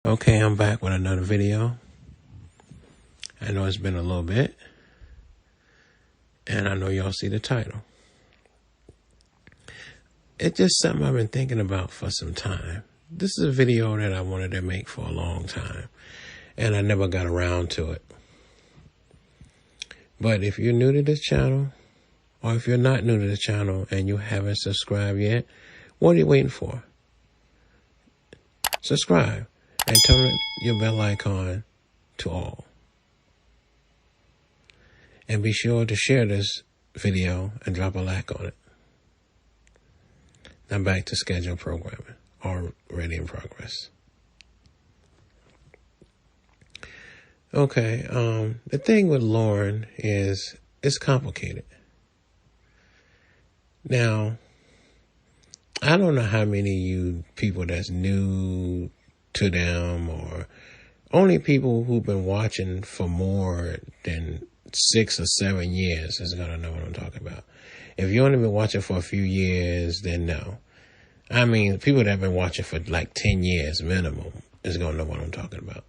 Okay, I'm back with another video. I know it's been a little bit, and I know y'all see the title. It's just something I've been thinking about for some time. This is a video that I wanted to make for a long time, and I never got around to it. But if you're new to this channel, or if you're not new to the channel and you haven't subscribed yet, what are you waiting for? Subscribe and turn your bell icon to all. And be sure to share this video and drop a like on it. Now back to scheduled programming, already in progress. Okay, the thing with Lauren is it's complicated. Now, I don't know how many of you people that's new to them or only people who've been watching for more than 6 or 7 years is going to know what I'm talking about. If you only been watching for a few years, then no. I mean, people that have been watching for like 10 years minimum is going to know what I'm talking about.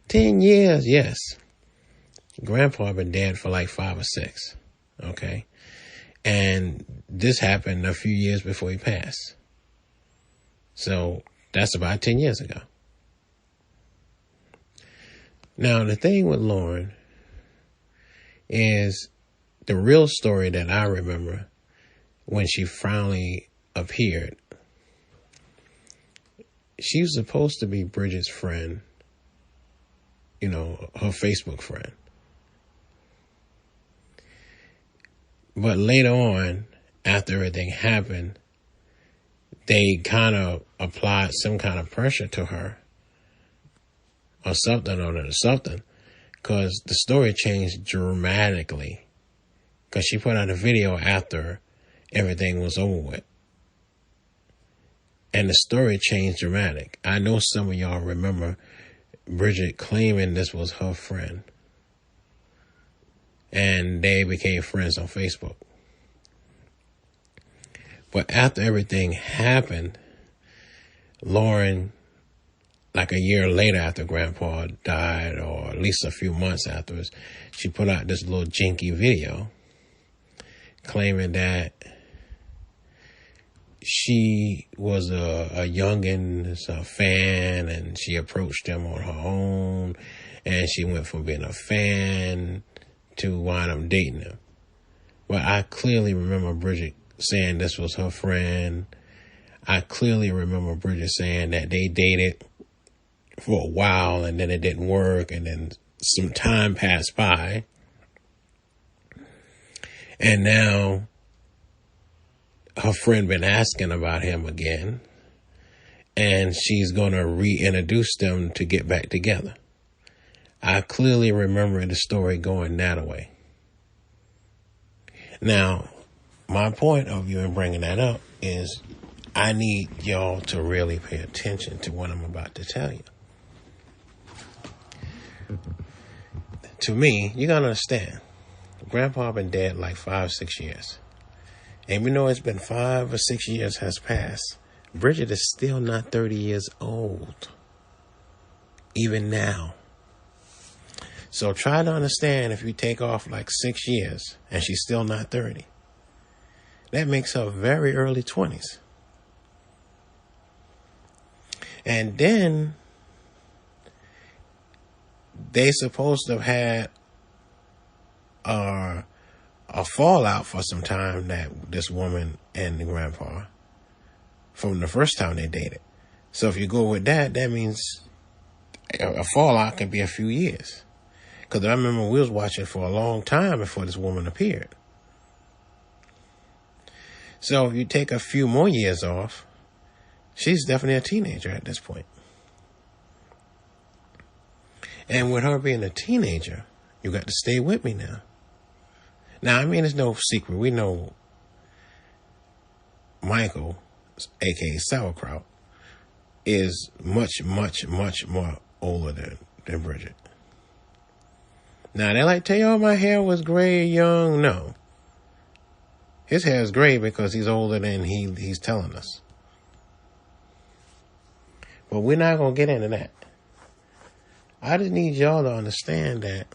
10 years, yes. Grandpa been dead for like 5 or 6, okay? And this happened a few years before he passed. So that's about 10 years ago. Now, the thing with Lauren is the real story that I remember when she finally appeared. She was supposed to be Bridget's friend, you know, her Facebook friend. But later on, after everything happened, they kind of applied some kind of pressure to her or something, because the story changed dramatically because she put out a video after everything was over with. And the story changed dramatic. I know some of y'all remember Bridget claiming this was her friend. And they became friends on Facebook. But after everything happened, Lauren, like a year later after Grandpa died, or at least a few months afterwards, she put out this little jinky video claiming that she was a youngin's fan, and she approached him on her own, and she went from being a fan to wind up dating him. Well, I clearly remember Bridget saying this was her friend. I clearly remember Bridget saying that they dated for a while and then it didn't work, and then some time passed by. And now her friend been asking about him again, and she's going to reintroduce them to get back together. I clearly remember the story going that way. Now, my point of view in bringing that up is I need y'all to really pay attention to what I'm about to tell you. To me, you got to understand, Grandpa been dead like 5, 6 years. And even though it's been 5 or 6 years has passed, Bridget is still not 30 years old. Even now. So try to understand, if you take off like 6 years and she's still not 30, that makes her very early 20s. And then they supposed to have had a fallout for some time, that this woman and the grandpa, from the first time they dated. So if you go with that, that means a fallout can be a few years. Because I remember we was watching for a long time before this woman appeared. So if you take a few more years off, she's definitely a teenager at this point. And with her being a teenager, you got to stay with me now. Now, I mean, it's no secret. We know Michael, a.k.a. Sauerkraut, is much, much, much more older than Bridget. Now, they like tell y'all my hair was gray young. No. His hair is gray because he's older than he's telling us. But we're not going to get into that. I just need y'all to understand that.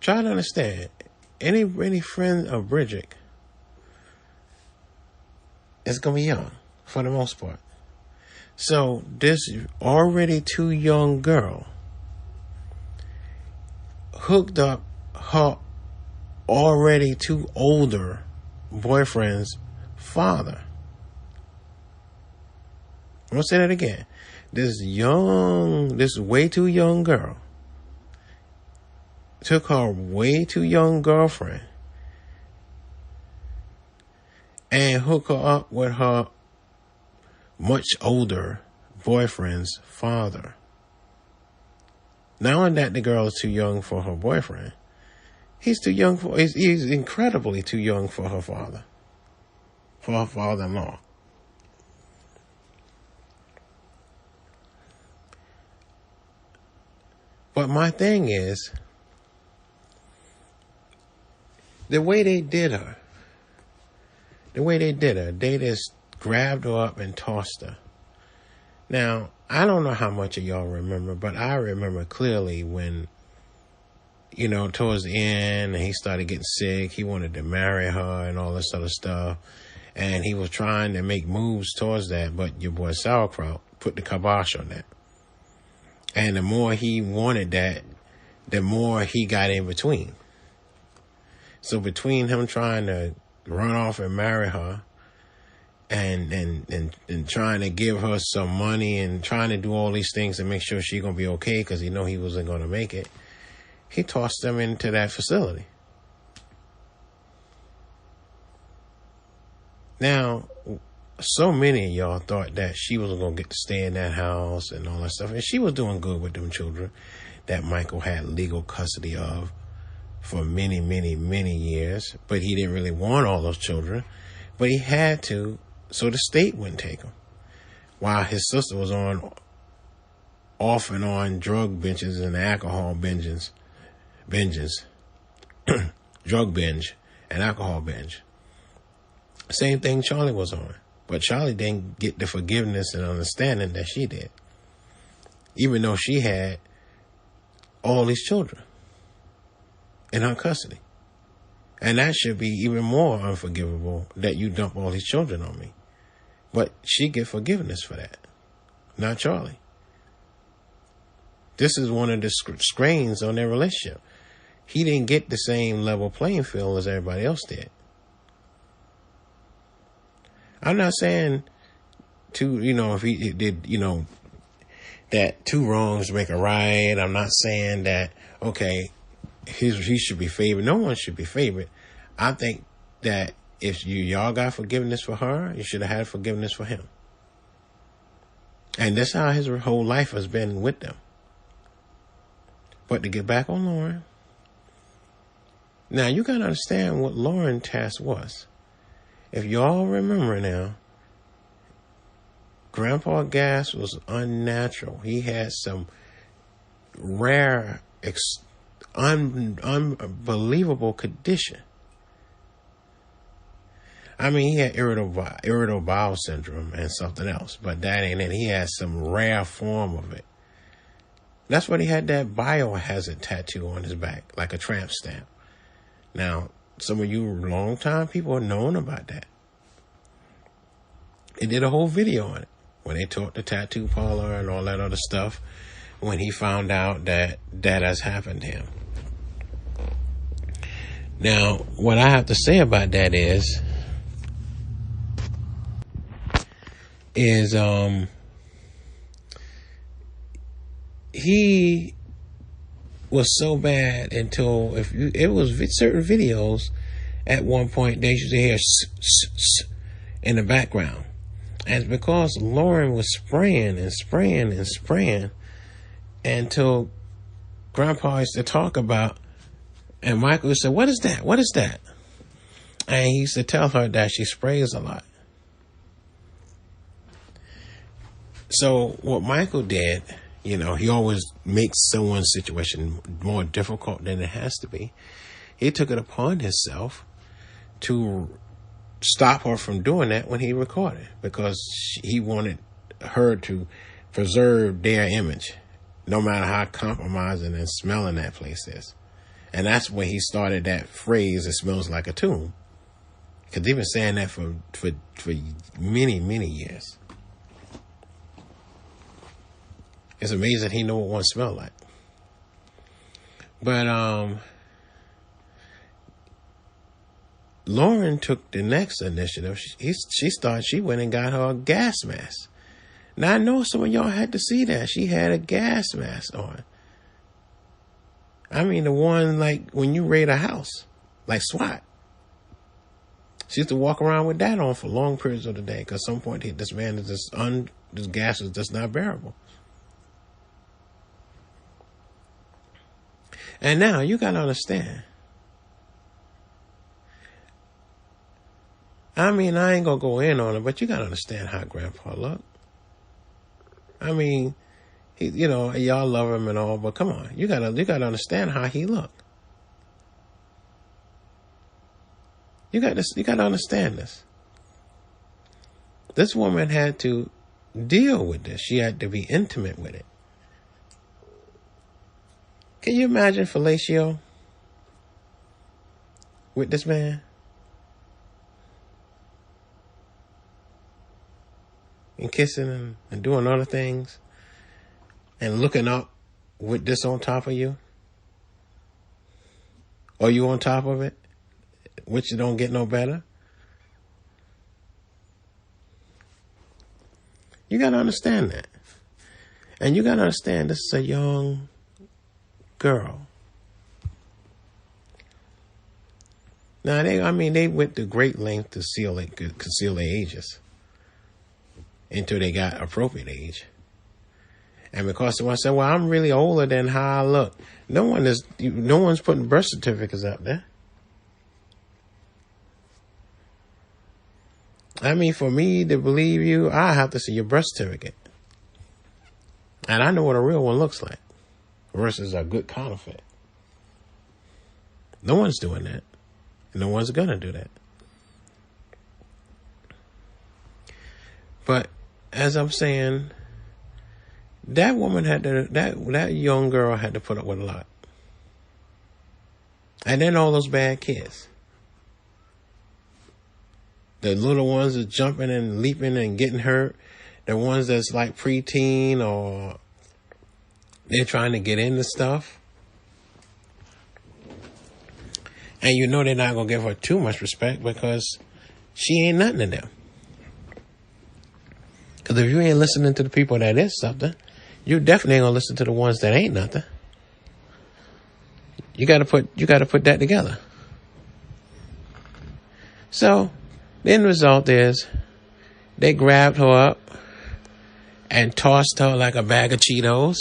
Try to understand. Any friend of Bridget is going to be young for the most part. So this already too young girl hooked up her already too older boyfriend's father. I'm going to say that again. This way too young girl took her way too young girlfriend and hooked her up with her much older boyfriend's father. Not only that the girl is too young for her boyfriend, he's incredibly too young for her father, for her father-in-law. But my thing is, the way they did her, they just grabbed her up and tossed her. Now, I don't know how much of y'all remember, but I remember clearly when, towards the end, he started getting sick. He wanted to marry her and all this other stuff. And he was trying to make moves towards that, but your boy Sauerkraut put the kibosh on that. And the more he wanted that, the more he got in between. So between him trying to run off and marry her and trying to give her some money and trying to do all these things to make sure she's going to be okay because he wasn't going to make it, he tossed them into that facility. Now, so many of y'all thought that she was going to get to stay in that house and all that stuff. And she was doing good with them children that Michael had legal custody of for many, many, many years. But he didn't really want all those children. But he had to, so the state wouldn't take them. While his sister was off and on drug binges and alcohol binges. Drug binge and alcohol binge. Same thing Charlie was on. But Charlie didn't get the forgiveness and understanding that she did. Even though she had all these children in her custody. And that should be even more unforgivable that you dump all these children on me. But she get forgiveness for that. Not Charlie. This is one of the strains on their relationship. He didn't get the same level playing field as everybody else did. I'm not saying if he did, that two wrongs make a right. I'm not saying that, okay, he should be favored. No one should be favored. I think that if y'all got forgiveness for her, you should have had forgiveness for him. And that's how his whole life has been with them. But to get back on Lauren, now you got to understand what Lauren's task was. If y'all remember now, Grandpa Gas was unnatural. He had some rare, unbelievable condition. I mean, he had irritable bowel syndrome and something else, but that ain't it. He had some rare form of it. That's why he had that biohazard tattoo on his back, like a tramp stamp. Now, some of you long-time people are known about that. They did a whole video on it when they taught the tattoo parlor and all that other stuff when he found out that has happened to him. Now, what I have to say about that is he was so bad until it was certain videos at one point they used to hear in the background. And it's because Lauren was spraying and spraying and spraying until Grandpa used to talk about, and Michael said, "What is that? What is that?" And he used to tell her that she sprays a lot. So what Michael did, he always makes someone's situation more difficult than it has to be. He took it upon himself to stop her from doing that when he recorded, because he wanted her to preserve their image no matter how compromising and smelling that place is. And that's when he started that phrase, it smells like a tomb. Because they've been saying that for many, many years. It's amazing he knew what one smelled like. But Lauren took the next initiative. She went and got her a gas mask. Now, I know some of y'all had to see that. She had a gas mask on. I mean, the one like when you raid a house, like SWAT. She used to walk around with that on for long periods of the day because at some point this man is this gas is just not bearable. And now you got to understand. I mean, I ain't going to go in on it, but you got to understand how Grandpa looked. I mean, he, y'all love him and all, but come on, you got to understand how he looked. You got to understand this. This woman had to deal with this. She had to be intimate with it. Can you imagine fellatio with this man? And kissing and doing other things and looking up with this on top of you? Or you on top of it, which you don't get no better? You got to understand that. And you got to understand this is a young girl. Now, they went to great length to conceal their ages until they got appropriate age. And because someone said, well, I'm really older than how I look. No one's putting birth certificates up there. I mean, for me to believe you, I have to see your birth certificate. And I know what a real one looks like versus a good counterfeit. No one's doing that. No one's going to do that. But as I'm saying, that woman that young girl had to put up with a lot. And then all those bad kids. The little ones that's jumping and leaping and getting hurt. The ones that's like preteen or they're trying to get into stuff. And they're not going to give her too much respect because she ain't nothing to them. Because if you ain't listening to the people that is something, you definitely ain't going to listen to the ones that ain't nothing. You got to put that together. So the end result is they grabbed her up and tossed her like a bag of Cheetos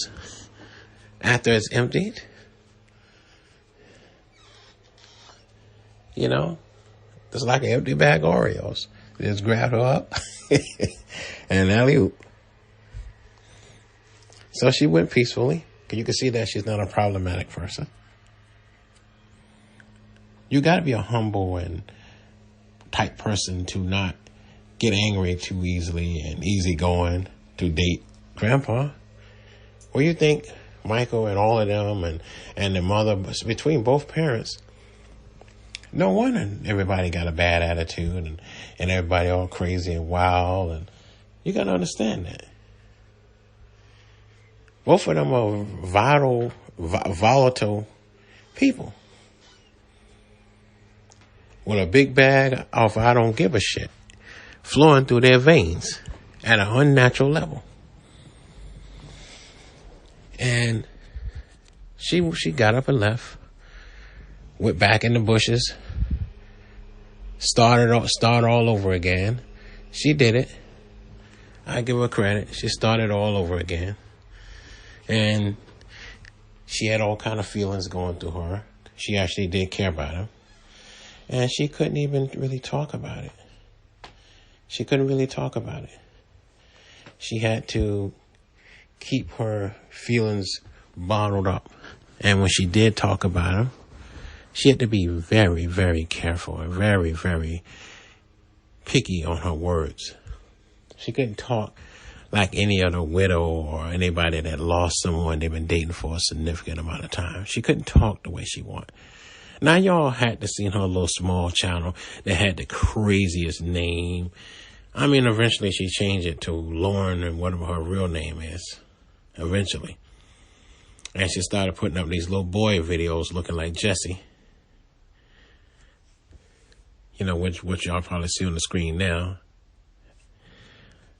after it's emptied. It's like an empty bag of Oreos. They just grabbed her up and alley-oop. So she went peacefully. You can see that she's not a problematic person. You got to be a humble and type person to not get angry too easily and easygoing to date Grandpa. What do you think Michael and all of them and the mother, between both parents, no wonder everybody got a bad attitude and everybody all crazy and wild. And you got to understand that. Both of them are volatile people with a big bag of I don't give a shit flowing through their veins at an unnatural level. And she got up and left, went back in the bushes, started all over again. She did it. I give her credit. She started all over again. And she had all kind of feelings going through her. She actually did care about him. And she couldn't even really talk about it. She couldn't really talk about it. She had to keep her feelings bottled up. And when she did talk about him, she had to be very, very careful and very, very picky on her words. She couldn't talk like any other widow or anybody that lost someone they've been dating for a significant amount of time. She couldn't talk the way she wanted. Now, y'all had to see her little small channel that had the craziest name. I mean, eventually she changed it to Lauren and whatever her real name is. Eventually. And she started putting up these little boy videos looking like Jesse. You know, which y'all probably see on the screen now.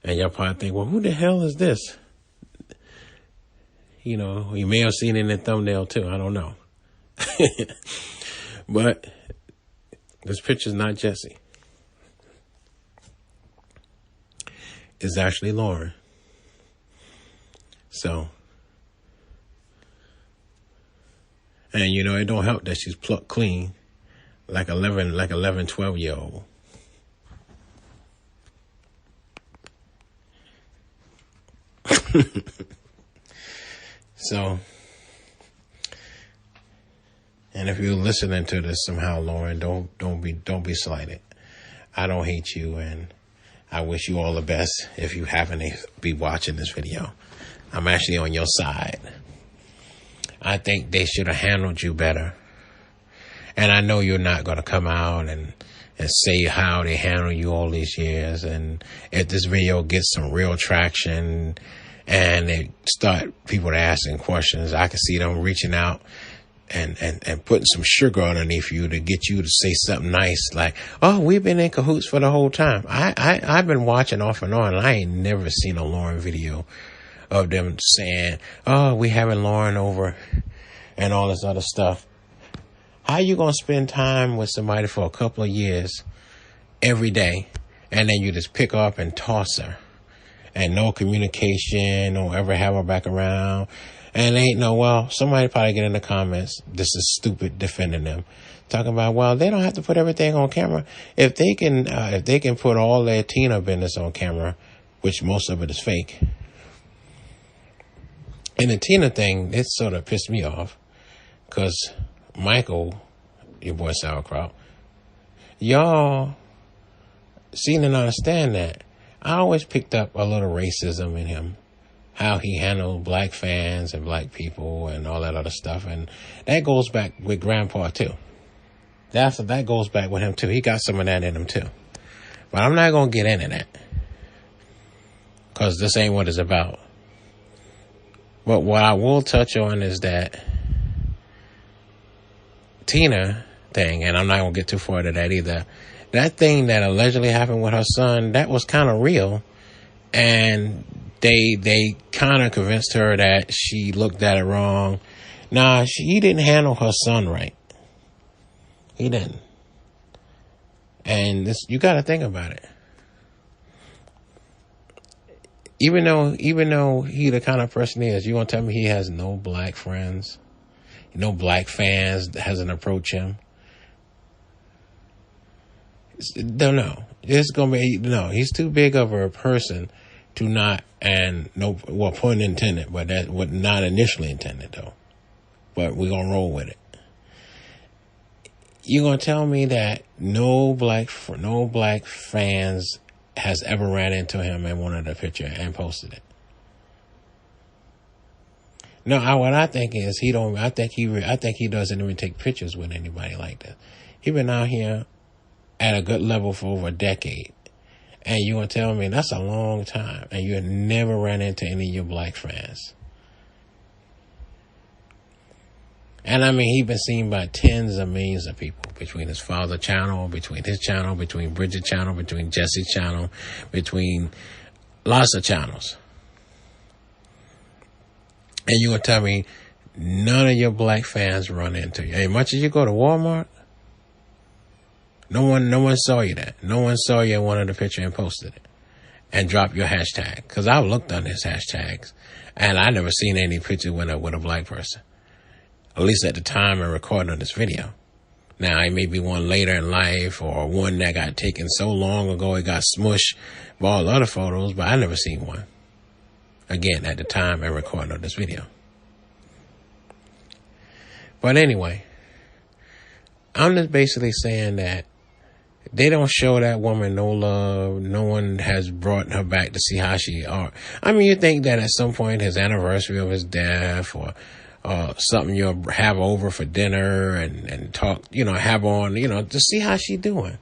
And y'all probably think, well, who the hell is this? You know, you may have seen it in the thumbnail too. I don't know. But this picture's not Jesse. It's actually Lauren. So, and you know, it don't help that she's plucked clean like 11, 12-year-old. So, and if you're listening to this somehow, Lauren, don't be slighted. I don't hate you, and I wish you all the best if you happen to be watching this video. I'm actually on your side. I think they should have handled you better. And I know you're not going to come out and say how they handle you all these years. And if this video gets some real traction and they start people asking questions, I can see them reaching out and putting some sugar underneath you to get you to say something nice like, oh, we've been in cahoots for the whole time. I've been watching off and on, and I ain't never seen a Lauren video of them saying, oh, we having Lauren over and all this other stuff. How you going to spend time with somebody for a couple of years every day, and then you just pick up and toss her, and no communication, don't ever have her back around, and ain't no, well, somebody probably get in the comments, this is stupid, defending them, talking about, well, they don't have to put everything on camera. If they can put all their Tina business on camera, which most of it is fake. And the Tina thing, it sort of pissed me off, because Michael, your boy Sauerkraut, y'all seem to understand that. I always picked up a little racism in him, how he handled black fans and black people and all that other stuff. And that goes back with Grandpa too. That goes back with him too. He got some of that in him too. But I'm not going to get into that, because this ain't what it's about. But what I will touch on is that Tina thing, and I'm not going to get too far into that either. That thing that allegedly happened with her son, that was kind of real. And they kind of convinced her that she looked at it wrong. Nah, he didn't handle her son right. He didn't. And this, you got to think about it. Even though he the kind of person he is, you going to tell me he has no black friends? No black fans that hasn't approached him? No. It's going to be, no, he's too big of a person to not, and no, well, pun intended, but that was not initially intended though. But we're going to roll with it. You're going to tell me that no black fans has ever ran into him and wanted a picture and posted it? No, what I think is I think he doesn't even take pictures with anybody like that. He been out here at a good level for over a decade. And you gonna tell me that's a long time and you never ran into any of your black fans? And I mean, he's been seen by tens of millions of people between his father's channel, between his channel, between Bridget's channel, between Jesse's channel, between lots of channels. And you gonna tell me none of your black fans run into you? As much as you go to Walmart, no one saw you that. No one saw you and wanted a picture and posted it and dropped your hashtag. Because I've looked on his hashtags and I never seen any picture with a black person. At least at the time of recording of this video. Now, it may be one later in life or one that got taken so long ago it got smushed by all other photos, but I never seen one. Again, at the time of recording of this video. But anyway, I'm just basically saying that They don't show that woman no love. No one has brought her back to see how she are. I mean, you think that at some point, his anniversary of his death or something, you'll have over for dinner and talk, have on, to see how she doing.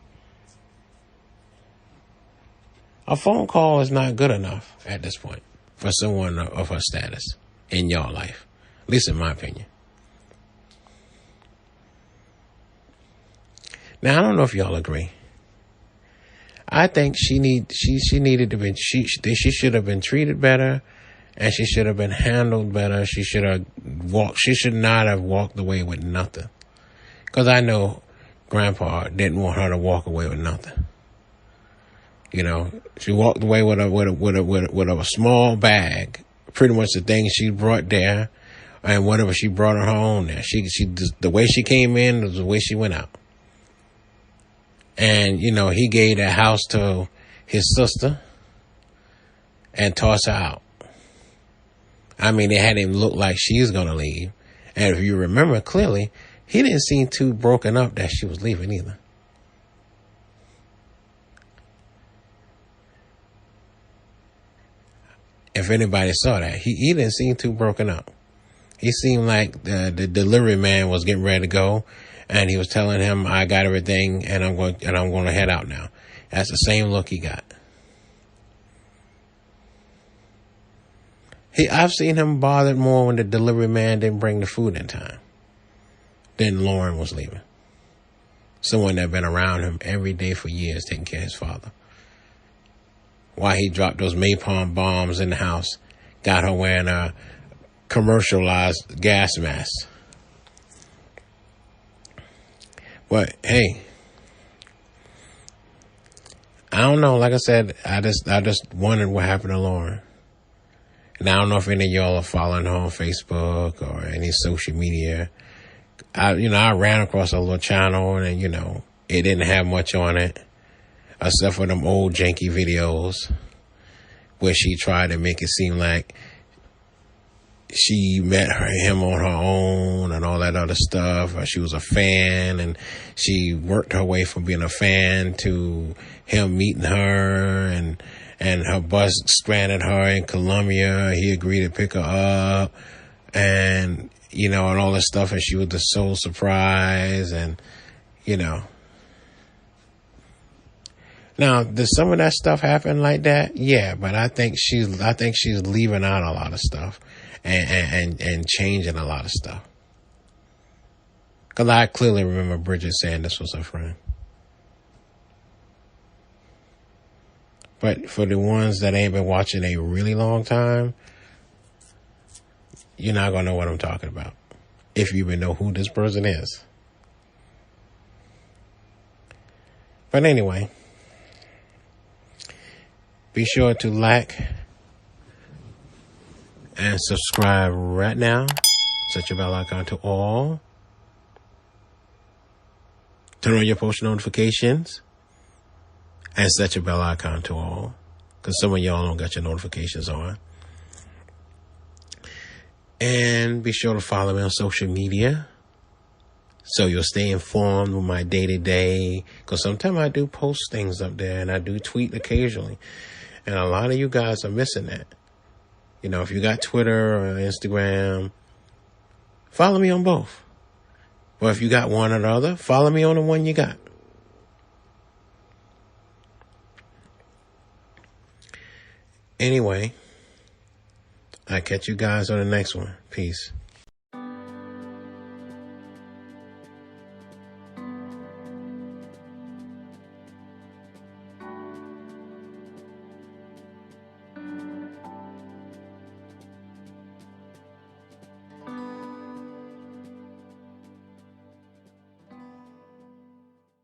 A phone call is not good enough at this point for someone of her status in your life, at least in my opinion. Now, I don't know if y'all agree. I think she needed to be, she should have been treated better, and she should have been handled better. She should not have walked away with nothing. Cause I know Grandpa didn't want her to walk away with nothing. She walked away with a small bag, pretty much the things she brought there, and whatever she brought on her own there. The way she came in was the way she went out. And, he gave that house to his sister and tossed her out. I mean, it had him look like she's going to leave. And if you remember clearly, he didn't seem too broken up that she was leaving either. If anybody saw that, he didn't seem too broken up. He seemed like the delivery man was getting ready to go. And he was telling him, I got everything and I'm going to head out now. That's the same look he got. I've seen him bothered more when the delivery man didn't bring the food in time than Lauren was leaving. Someone that had been around him every day for years taking care of his father. Why he dropped those napalm bombs in the house, got her wearing a commercialized gas mask. But hey, I don't know. Like I said, I just wondered what happened to Lauren. And I don't know if any of y'all are following her on Facebook or any social media. I ran across a little channel and, it didn't have much on it except for them old janky videos where she tried to make it seem like she met him on her own and all that other stuff. She was a fan and she worked her way from being a fan to him meeting her and her bus stranded her in Colombia. He agreed to pick her up and, and all this stuff. And she was the sole surprise and, Now, did some of that stuff happen like that? Yeah, but I think she's leaving out a lot of stuff. And changing a lot of stuff. Because I clearly remember Bridget saying this was her friend. But for the ones that ain't been watching a really long time, you're not going to know what I'm talking about. If you even know who this person is. But anyway, be sure to like and subscribe right now. Set your bell icon to all. Turn on your post notifications. And set your bell icon to all. Because some of y'all don't got your notifications on. And be sure to follow me on social media. So you'll stay informed with my day-to-day. Because sometimes I do post things up there. And I do tweet occasionally. And a lot of you guys are missing that. If you got Twitter or Instagram, follow me on both. Or if you got one or the other, follow me on the one you got. Anyway, I'll catch you guys on the next one. Peace.